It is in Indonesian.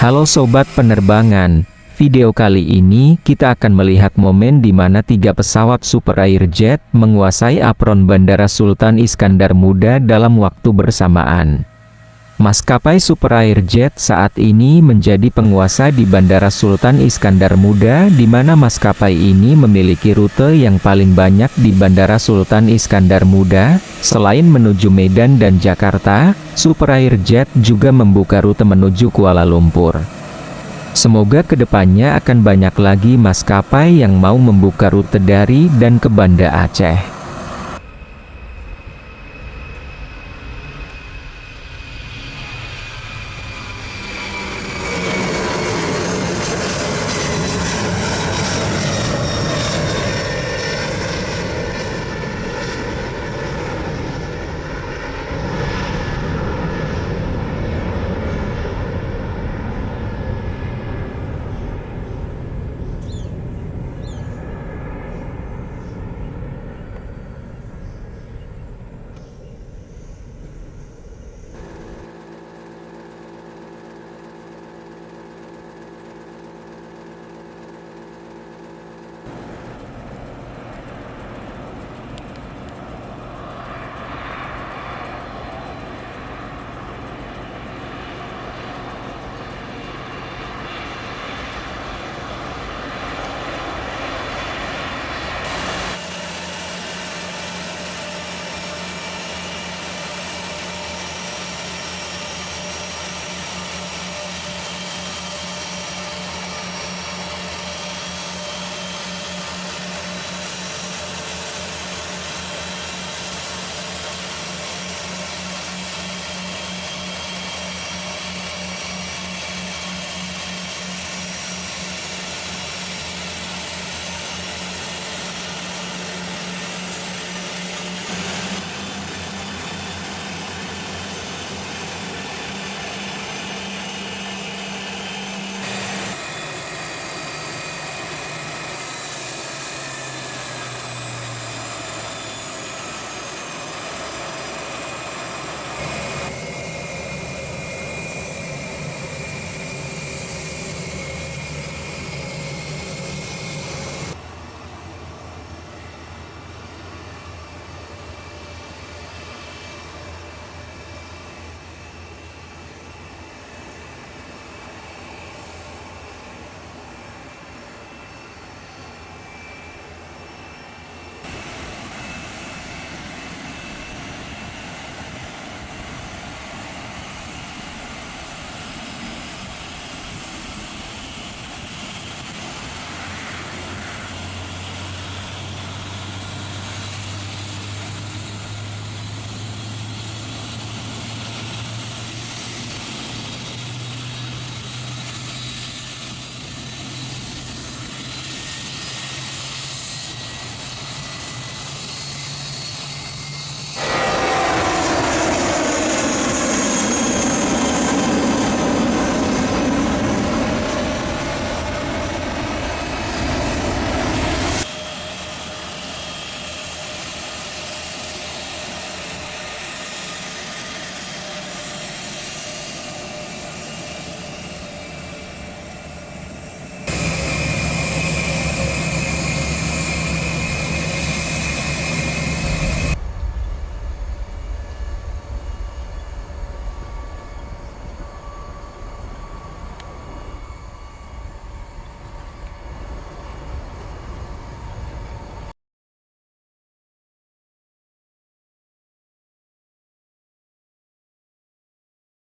Halo Sobat Penerbangan, video kali ini kita akan melihat momen di mana 3 pesawat super airjet menguasai apron Bandara Sultan Iskandar Muda dalam waktu bersamaan. Maskapai super airjet saat ini menjadi penguasa di Bandara Sultan Iskandar Muda, di mana maskapai ini memiliki rute yang paling banyak di Bandara Sultan Iskandar Muda. Selain menuju Medan dan Jakarta, super airjet juga membuka rute menuju Kuala Lumpur. Semoga kedepannya akan banyak lagi maskapai yang mau membuka rute dari dan ke Banda Aceh.